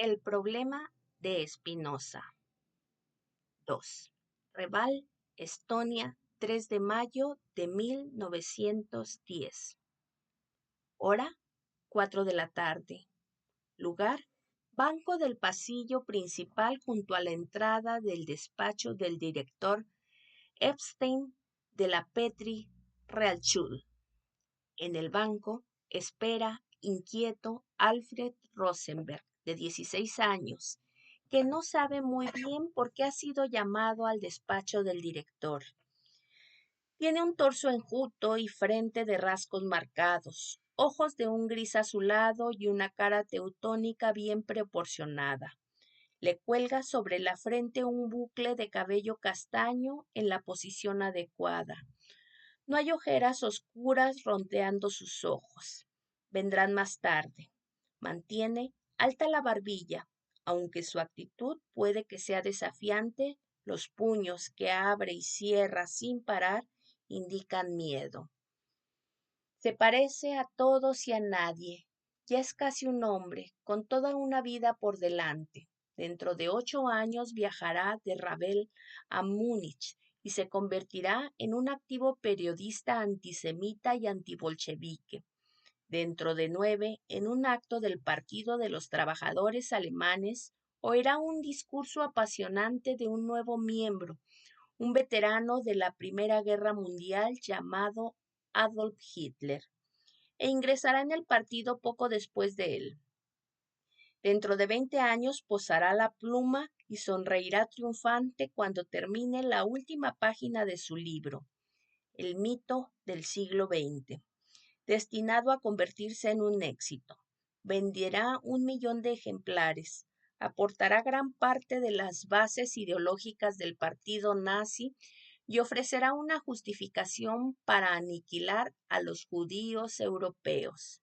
El problema de Spinoza. 2. Reval, Estonia, 3 de mayo de 1910. Hora, 4 de la tarde. Lugar, banco del pasillo principal junto a la entrada del despacho del director Epstein de la Petri Realschule. En el banco espera, inquieto, Alfred Rosenberg, de 16 años, que no sabe muy bien por qué ha sido llamado al despacho del director. Tiene un torso enjuto y frente de rasgos marcados, ojos de un gris azulado y una cara teutónica bien proporcionada. Le cuelga sobre la frente un bucle de cabello castaño en la posición adecuada. No hay ojeras oscuras rondeando sus ojos. Vendrán más tarde. Mantiene alta la barbilla, aunque su actitud puede que sea desafiante, los puños que abre y cierra sin parar indican miedo. Se parece a todos y a nadie. Ya es casi un hombre, con toda una vida por delante. Dentro de 8 años viajará de Ravel a Múnich y se convertirá en un activo periodista antisemita y antibolchevique. Dentro de 9, en un acto del Partido de los Trabajadores Alemanes, oirá un discurso apasionante de un nuevo miembro, un veterano de la Primera Guerra Mundial llamado Adolf Hitler, e ingresará en el partido poco después de él. Dentro de 20 años posará la pluma y sonreirá triunfante cuando termine la última página de su libro, El mito del siglo XX, destinado a convertirse en un éxito. Venderá 1 millón de ejemplares, aportará gran parte de las bases ideológicas del partido nazi y ofrecerá una justificación para aniquilar a los judíos europeos.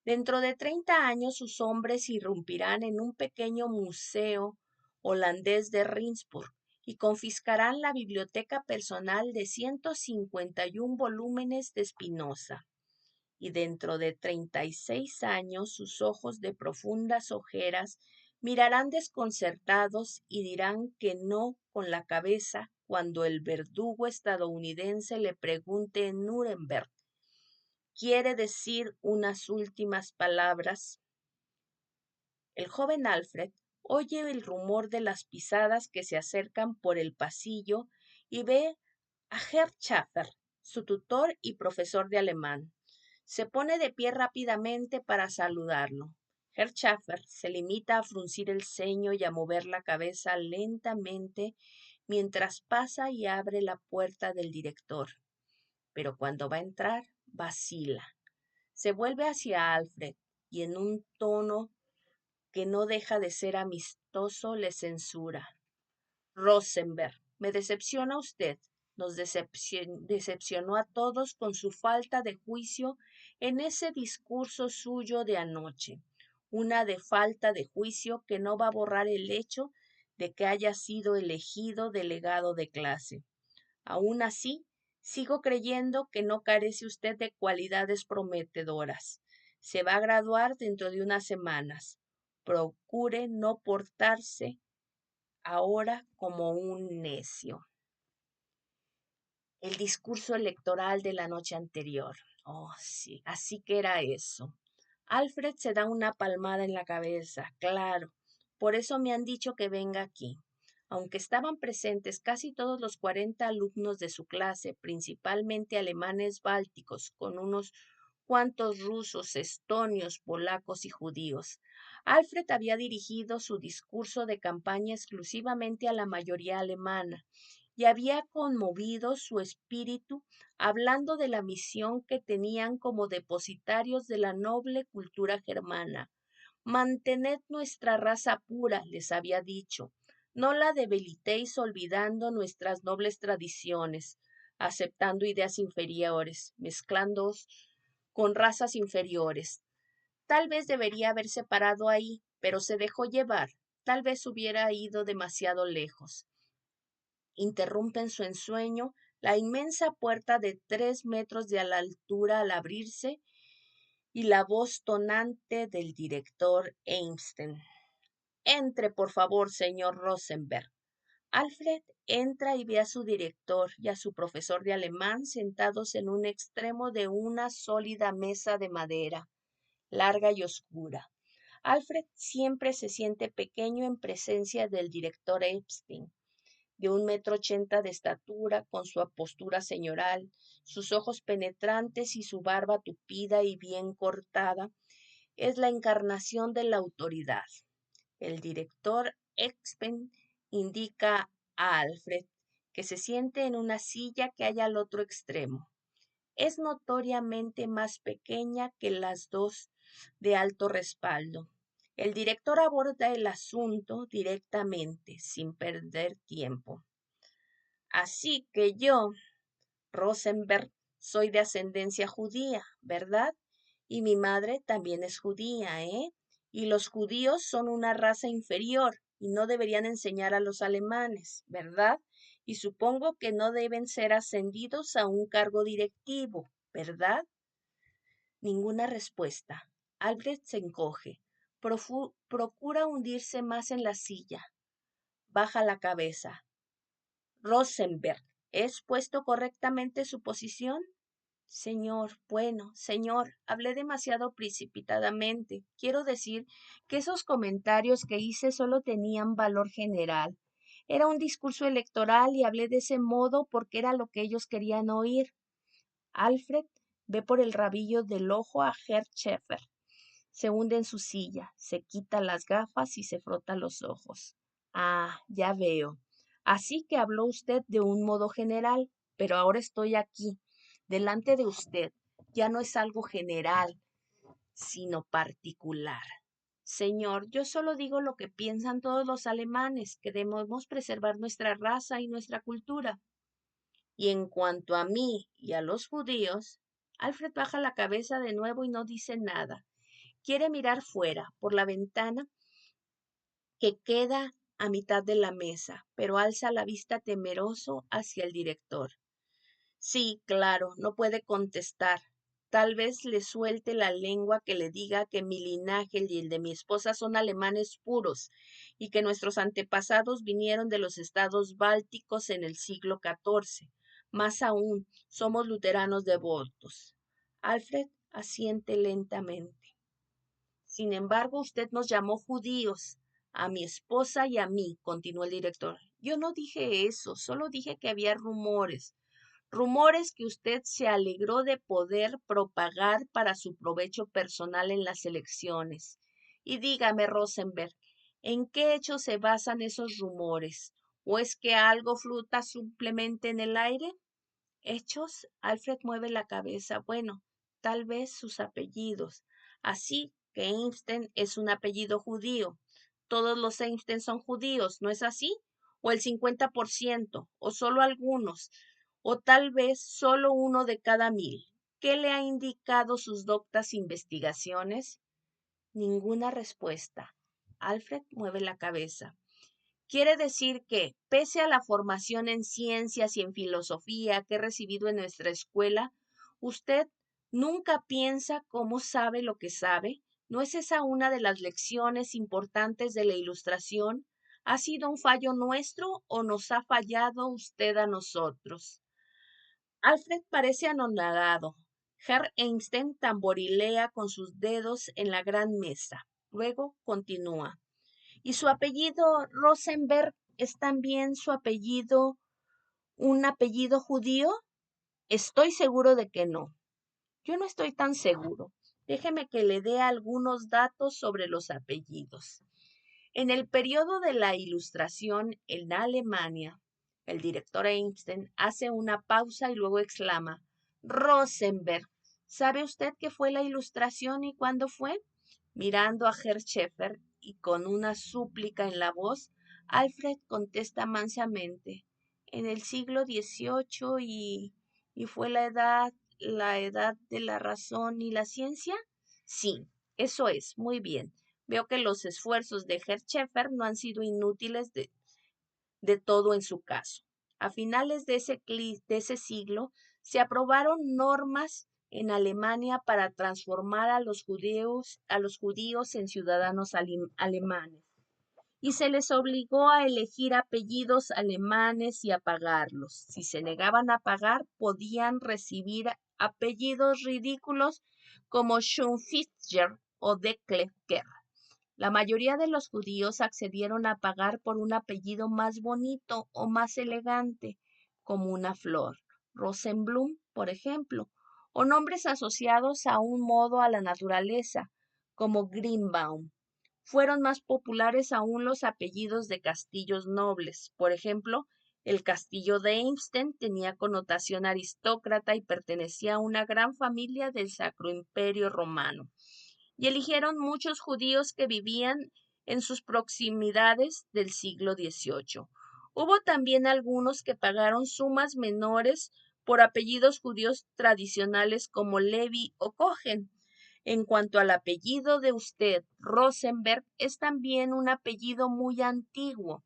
Dentro de 30 años sus hombres irrumpirán en un pequeño museo holandés de Rindsburg y confiscarán la biblioteca personal de 151 volúmenes de Spinoza. Y dentro de 36 años sus ojos de profundas ojeras mirarán desconcertados y dirán que no con la cabeza cuando el verdugo estadounidense le pregunte en Nuremberg: ¿quiere decir unas últimas palabras? El joven Alfred oye el rumor de las pisadas que se acercan por el pasillo y ve a Herr Schaffer, su tutor y profesor de alemán. Se pone de pie rápidamente para saludarlo. Herr Schaffer se limita a fruncir el ceño y a mover la cabeza lentamente mientras pasa y abre la puerta del director. Pero cuando va a entrar, vacila. Se vuelve hacia Alfred y en un tono que no deja de ser amistoso le censura. Rosenberg, me decepciona usted. Nos decepcionó a todos con su falta de juicio en ese discurso suyo de anoche. Una de falta de juicio que no va a borrar el hecho de que haya sido elegido delegado de clase. Aún así, sigo creyendo que no carece usted de cualidades prometedoras. Se va a graduar dentro de unas semanas. Procure no portarse ahora como un necio. El discurso electoral de la noche anterior. Oh, sí, así que era eso. Alfred se da una palmada en la cabeza, claro. Por eso me han dicho que venga aquí. Aunque estaban presentes casi todos los 40 alumnos de su clase, principalmente alemanes bálticos, con unos cuantos rusos, estonios, polacos y judíos. Alfred había dirigido su discurso de campaña exclusivamente a la mayoría alemana y había conmovido su espíritu hablando de la misión que tenían como depositarios de la noble cultura germana. Mantened nuestra raza pura, les había dicho. No la debilitéis olvidando nuestras nobles tradiciones, aceptando ideas inferiores, mezclándoos con razas inferiores. Tal vez debería haberse parado ahí, pero se dejó llevar. Tal vez hubiera ido demasiado lejos. Interrumpe en su ensueño la inmensa puerta de 3 metros de altura al abrirse y la voz tonante del director Einstein. Entre, por favor, señor Rosenberg. Alfred entra y ve a su director y a su profesor de alemán sentados en un extremo de una sólida mesa de madera, larga y oscura. Alfred siempre se siente pequeño en presencia del director Epstein, de 1,80 m de estatura, con su postura señoral, sus ojos penetrantes y su barba tupida y bien cortada. Es la encarnación de la autoridad. El director Epstein indica a Alfred que se siente en una silla que hay al otro extremo. Es notoriamente más pequeña que las dos de alto respaldo. El director aborda el asunto directamente, sin perder tiempo. Así que yo, Rosenberg, soy de ascendencia judía, ¿verdad? Y mi madre también es judía, ¿eh? Y los judíos son una raza inferior y no deberían enseñar a los alemanes, ¿verdad? Y supongo que no deben ser ascendidos a un cargo directivo, ¿verdad? Ninguna respuesta. Albrecht se encoge. Procura hundirse más en la silla. Baja la cabeza. Rosenberg, ¿he expuesto correctamente su posición? Señor, hablé demasiado precipitadamente. Quiero decir que esos comentarios que hice solo tenían valor general. Era un discurso electoral y hablé de ese modo porque era lo que ellos querían oír. Alfred ve por el rabillo del ojo a Herr Schäfer. Se hunde en su silla, se quita las gafas y se frota los ojos. Ah, ya veo. Así que habló usted de un modo general, pero ahora estoy aquí, delante de usted. Ya no es algo general, sino particular. Señor, yo solo digo lo que piensan todos los alemanes, que debemos preservar nuestra raza y nuestra cultura. Y en cuanto a mí y a los judíos, Alfred baja la cabeza de nuevo y no dice nada. Quiere mirar fuera, por la ventana que queda a mitad de la mesa, pero alza la vista temeroso hacia el director. Sí, claro, no puede contestar. Tal vez le suelte la lengua que le diga que mi linaje y el de mi esposa son alemanes puros y que nuestros antepasados vinieron de los estados bálticos en el siglo XIV. Más aún, somos luteranos devotos. Alfred asiente lentamente. Sin embargo, usted nos llamó judíos, a mi esposa y a mí, continuó el director. Yo no dije eso, solo dije que había rumores que usted se alegró de poder propagar para su provecho personal en las elecciones. Y dígame, Rosenberg, ¿en qué hechos se basan esos rumores? ¿O es que algo flota simplemente en el aire? ¿Hechos? Alfred mueve la cabeza. Bueno, tal vez sus apellidos. Así que Einstein es un apellido judío. Todos los Einstein son judíos, ¿no es así? O el 50%, o solo algunos, o tal vez solo uno de cada 1,000. ¿Qué le ha indicado sus doctas investigaciones? Ninguna respuesta. Alfred mueve la cabeza. Quiere decir que, pese a la formación en ciencias y en filosofía que he recibido en nuestra escuela, usted nunca piensa cómo sabe lo que sabe. ¿No es esa una de las lecciones importantes de la Ilustración? ¿Ha sido un fallo nuestro o nos ha fallado usted a nosotros? Alfred parece anonadado. Herr Einstein tamborilea con sus dedos en la gran mesa. Luego continúa. ¿Y su apellido Rosenberg es también su apellido, un apellido judío? Estoy seguro de que no. Yo no estoy tan seguro. Déjeme que le dé algunos datos sobre los apellidos. En el periodo de la Ilustración en Alemania, el director Einstein hace una pausa y luego exclama, Rosenberg, ¿sabe usted qué fue la Ilustración y cuándo fue? Mirando a Herr Schäfer y con una súplica en la voz, Alfred contesta mansamente, en el siglo XVIII y fue la edad de la razón y la ciencia. Sí, eso es, muy bien. Veo que los esfuerzos de Herr Schäfer no han sido inútiles de todo en su caso. A finales de ese siglo se aprobaron normas en Alemania para transformar a los judíos en ciudadanos alemanes. y se les obligó a elegir apellidos alemanes y a pagarlos. Si se negaban a pagar, podían recibir apellidos ridículos como Schunfitger o Deklecker. La mayoría de los judíos accedieron a pagar por un apellido más bonito o más elegante, como una flor, Rosenblum, por ejemplo, o nombres asociados a un modo a la naturaleza, como Greenbaum. Fueron más populares aún los apellidos de castillos nobles. Por ejemplo, el castillo de Einstein tenía connotación aristócrata y pertenecía a una gran familia del Sacro Imperio Romano. Y eligieron muchos judíos que vivían en sus proximidades del siglo XVIII. Hubo también algunos que pagaron sumas menores por apellidos judíos tradicionales como Levi o Cohen. En cuanto al apellido de usted, Rosenberg, es también un apellido muy antiguo,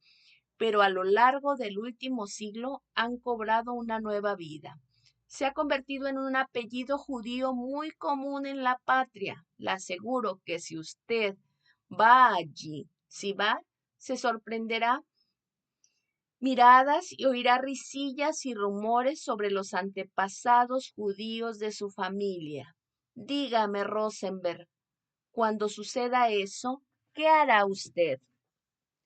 pero a lo largo del último siglo han cobrado una nueva vida. Se ha convertido en un apellido judío muy común en la patria. Le aseguro que si usted va allí, si va, se sorprenderá miradas y oirá risillas y rumores sobre los antepasados judíos de su familia. Dígame, Rosenberg, cuando suceda eso, ¿qué hará usted?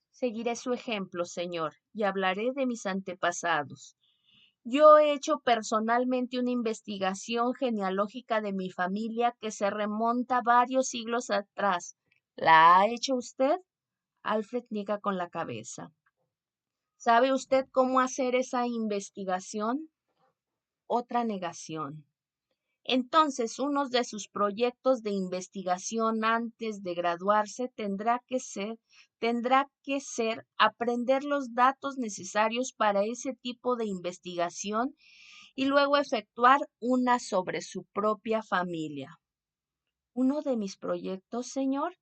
Seguiré su ejemplo, señor, y hablaré de mis antepasados. Yo he hecho personalmente una investigación genealógica de mi familia que se remonta varios siglos atrás. ¿La ha hecho usted? Alfred niega con la cabeza. ¿Sabe usted cómo hacer esa investigación? Otra negación. Entonces, uno de sus proyectos de investigación antes de graduarse tendrá que ser aprender los datos necesarios para ese tipo de investigación y luego efectuar una sobre su propia familia. ¿Uno de mis proyectos, señor?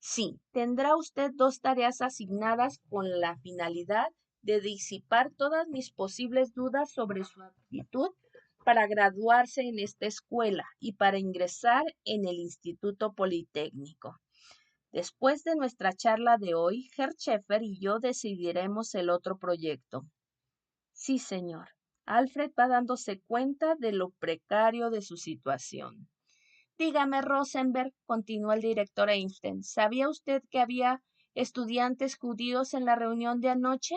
Sí, tendrá usted 2 tareas asignadas con la finalidad de disipar todas mis posibles dudas sobre su aptitud para graduarse en esta escuela y para ingresar en el Instituto Politécnico. Después de nuestra charla de hoy, Herr Schäfer y yo decidiremos el otro proyecto. Sí, señor. Alfred va dándose cuenta de lo precario de su situación. Dígame, Rosenberg, continuó el director Einstein, ¿sabía usted que había estudiantes judíos en la reunión de anoche?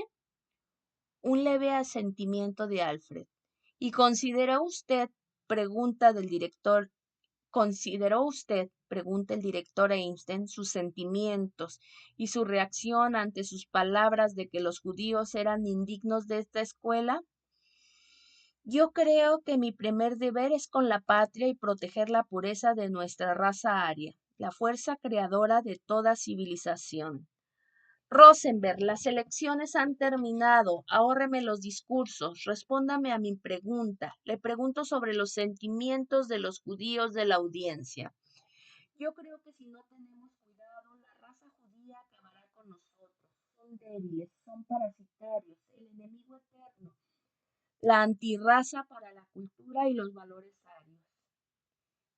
Un leve asentimiento de Alfred. ¿Y consideró usted, pregunta el director Einstein, sus sentimientos y su reacción ante sus palabras de que los judíos eran indignos de esta escuela? Yo creo que mi primer deber es con la patria y proteger la pureza de nuestra raza aria, la fuerza creadora de toda civilización. Rosenberg, las elecciones han terminado. Ahórreme los discursos. Respóndame a mi pregunta. Le pregunto sobre los sentimientos de los judíos de la audiencia. Yo creo que si no tenemos cuidado, la raza judía acabará con nosotros. Son débiles, son parasitarios, el enemigo eterno, la antirraza para la cultura y los valores arios.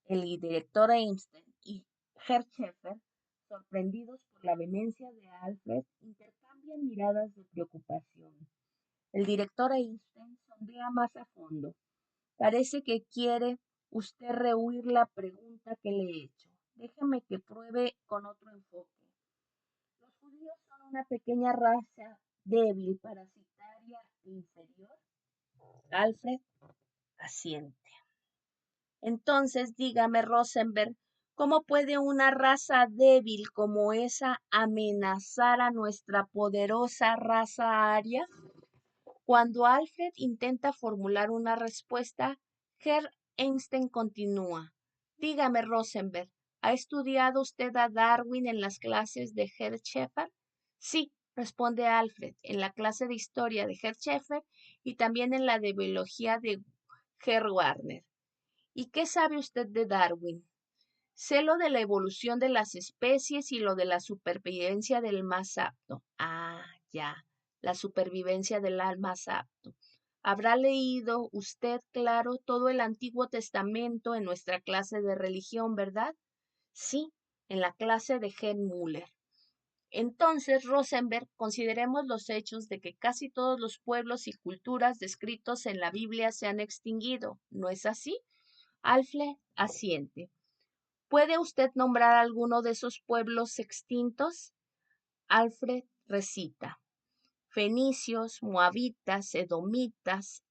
El director Einstein y Herr Schäfer, sorprendidos por la vehemencia de Alfred, intercambian miradas de preocupación. El director Einstein sondea más a fondo. Parece que quiere usted rehuir la pregunta que le he hecho. Déjeme que pruebe con otro enfoque. ¿Los judíos son una pequeña raza débil, parasitaria e inferior? Alfred asiente. Entonces, dígame, Rosenberg, ¿cómo puede una raza débil como esa amenazar a nuestra poderosa raza aria? Cuando Alfred intenta formular una respuesta, Herr Einstein continúa. Dígame, Rosenberg, ¿ha estudiado usted a Darwin en las clases de Herr Schäfer? Sí, responde Alfred, en la clase de historia de Herr Schäfer y también en la de biología de Herr Warner. ¿Y qué sabe usted de Darwin? Sé lo de la evolución de las especies y lo de la supervivencia del más apto. Ah, ya, la supervivencia del más apto. Habrá leído usted, claro, todo el Antiguo Testamento en nuestra clase de religión, ¿verdad? Sí, en la clase de Gen Müller. Entonces, Rosenberg, consideremos los hechos de que casi todos los pueblos y culturas descritos en la Biblia se han extinguido. ¿No es así? Alfred asiente. ¿Puede usted nombrar alguno de esos pueblos extintos? Alfred recita. Fenicios, moabitas, edomitas.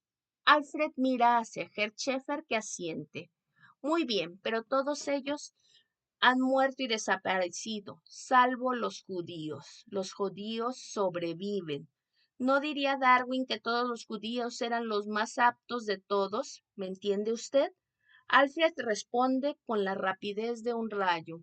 Alfred mira hacia Herr Schäfer que asiente. Muy bien, pero todos ellos han muerto y desaparecido, salvo los judíos. Los judíos sobreviven. ¿No diría Darwin que todos los judíos eran los más aptos de todos? ¿Me entiende usted? Alfred responde con la rapidez de un rayo.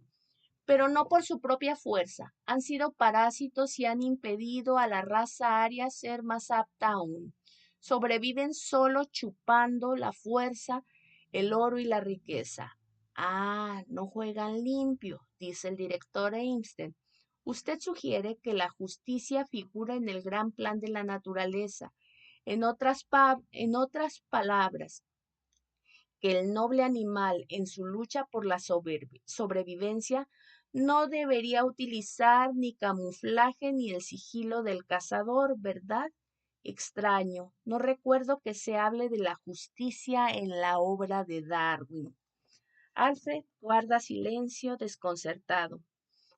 Pero no por su propia fuerza. Han sido parásitos y han impedido a la raza aria ser más apta aún. Sobreviven solo chupando la fuerza, el oro y la riqueza. Ah, no juegan limpio, dice el director Einstein. Usted sugiere que la justicia figura en el gran plan de la naturaleza. En otras palabras, que el noble animal en su lucha por la sobrevivencia no debería utilizar ni camuflaje ni el sigilo del cazador, ¿verdad? Extraño, no recuerdo que se hable de la justicia en la obra de Darwin. Alfred guarda silencio desconcertado.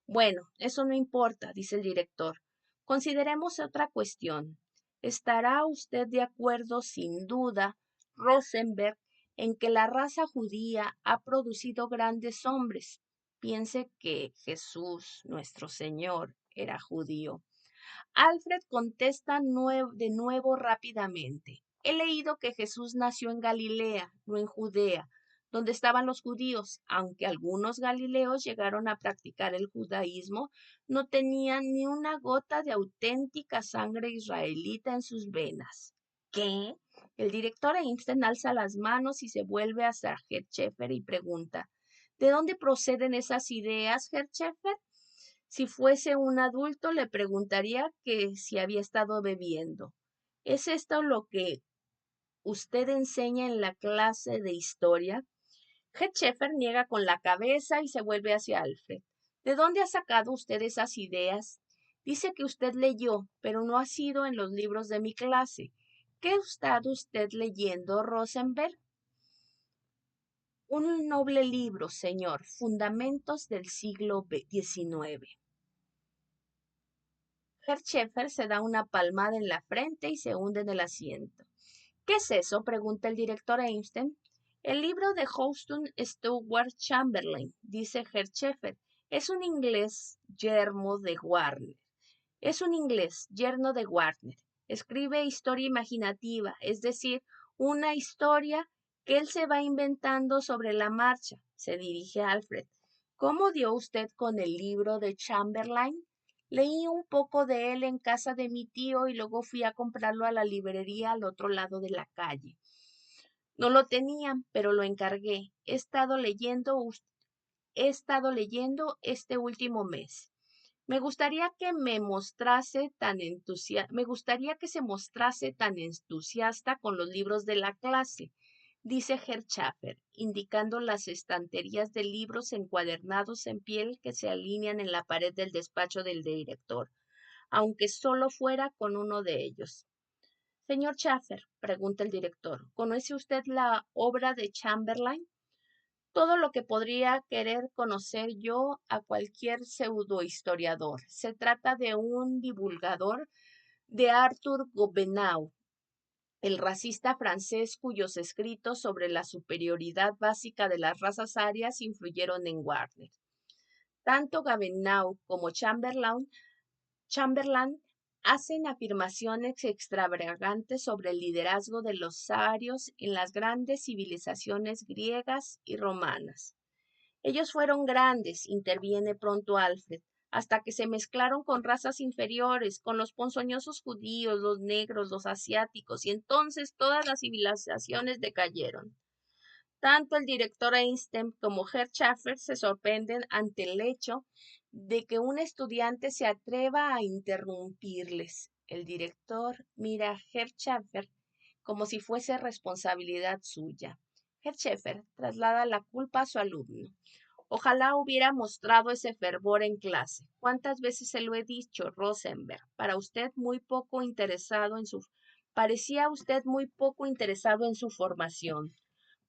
Bueno, eso no importa, dice el director. Consideremos otra cuestión. ¿Estará usted de acuerdo, sin duda, Rosenberg, en que la raza judía ha producido grandes hombres? Piense que Jesús, nuestro Señor, era judío. Alfred contesta de nuevo rápidamente. He leído que Jesús nació en Galilea, no en Judea, donde estaban los judíos. Aunque algunos galileos llegaron a practicar el judaísmo, no tenían ni una gota de auténtica sangre israelita en sus venas. ¿Qué? El director Einstein alza las manos y se vuelve hacia Herr Schäfer y pregunta, ¿de dónde proceden esas ideas, Herr Schäfer? Si fuese un adulto, le preguntaría que si había estado bebiendo. ¿Es esto lo que usted enseña en la clase de historia? Herr Schäfer niega con la cabeza y se vuelve hacia Alfred. ¿De dónde ha sacado usted esas ideas? Dice que usted leyó, pero no ha sido en los libros de mi clase. ¿Qué ha estado usted leyendo, Rosenberg? Un noble libro, señor, Fundamentos del siglo XIX. Herr Schäfer se da una palmada en la frente y se hunde en el asiento. ¿Qué es eso?, pregunta el director Einstein. El libro de Houston Stewart Chamberlain, dice Herr Schäfer. Es un inglés yermo de Warner. Es un inglés yerno de Warner. Escribe historia imaginativa, es decir, una historia que él se va inventando sobre la marcha. Se dirige a Alfred. ¿Cómo dio usted con el libro de Chamberlain? Leí un poco de él en casa de mi tío y luego fui a comprarlo a la librería al otro lado de la calle. No lo tenían, pero lo encargué. He estado leyendo este último mes. Me gustaría que se mostrase tan entusiasta con los libros de la clase, dice Herr Schäfer, indicando las estanterías de libros encuadernados en piel que se alinean en la pared del despacho del director, aunque solo fuera con uno de ellos. Señor Schäfer, pregunta el director, ¿conoce usted la obra de Chamberlain? Todo lo que podría querer conocer yo a cualquier pseudohistoriador. Se trata de un divulgador de Arthur Gobineau, el racista francés cuyos escritos sobre la superioridad básica de las razas arias influyeron en Warner. Tanto Gobineau como Chamberlain hacen afirmaciones extravagantes sobre el liderazgo de los arios en las grandes civilizaciones griegas y romanas. Ellos fueron grandes, interviene pronto Alfred, hasta que se mezclaron con razas inferiores, con los ponzoñosos judíos, los negros, los asiáticos, y entonces todas las civilizaciones decayeron. Tanto el director Einstein como Herr Schäfer se sorprenden ante el hecho de que un estudiante se atreva a interrumpirles. El director mira a Herr Schäfer como si fuese responsabilidad suya. Herr Schäfer traslada la culpa a su alumno. Ojalá hubiera mostrado ese fervor en clase. ¿Cuántas veces se lo he dicho, Rosenberg? Parecía usted muy poco interesado en su formación.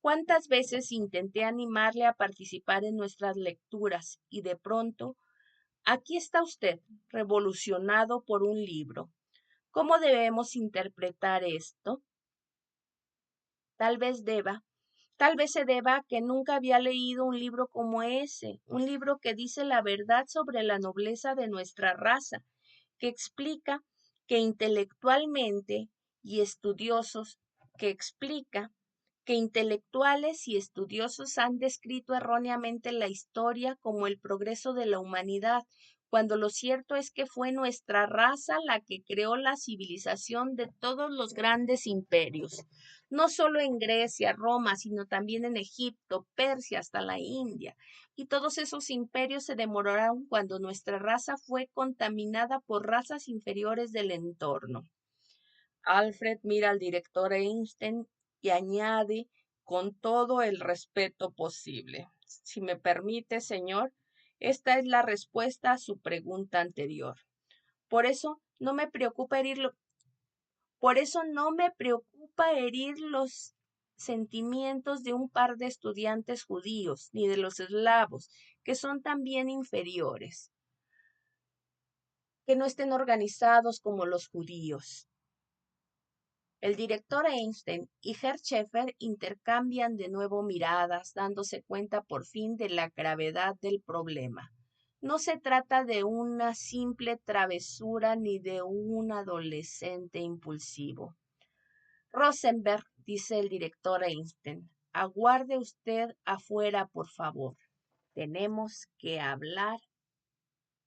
¿Cuántas veces intenté animarle a participar en nuestras lecturas y de pronto, aquí está usted, revolucionado por un libro? ¿Cómo debemos interpretar esto? Tal vez deba Tal vez se deba a que nunca había leído un libro como ese, un libro que dice la verdad sobre la nobleza de nuestra raza, que explica que intelectualmente y estudiosos, que explica que intelectuales y estudiosos han descrito erróneamente la historia como el progreso de la humanidad, cuando lo cierto es que fue nuestra raza la que creó la civilización de todos los grandes imperios, no solo en Grecia, Roma, sino también en Egipto, Persia, hasta la India. Y todos esos imperios se demoraron cuando nuestra raza fue contaminada por razas inferiores del entorno. Alfred mira al director Einstein y añade con todo el respeto posible. Si me permite, señor, esta es la respuesta a su pregunta anterior. Por eso no me preocupa herirlo, por eso no me preocupa herir los sentimientos de un par de estudiantes judíos, ni de los eslavos, que son también inferiores, que no estén organizados como los judíos. El director Einstein y Herr Scheffer intercambian de nuevo miradas, dándose cuenta por fin de la gravedad del problema. No se trata de una simple travesura ni de un adolescente impulsivo. Rosenberg, dice el director Einstein, aguarde usted afuera, por favor. Tenemos que hablar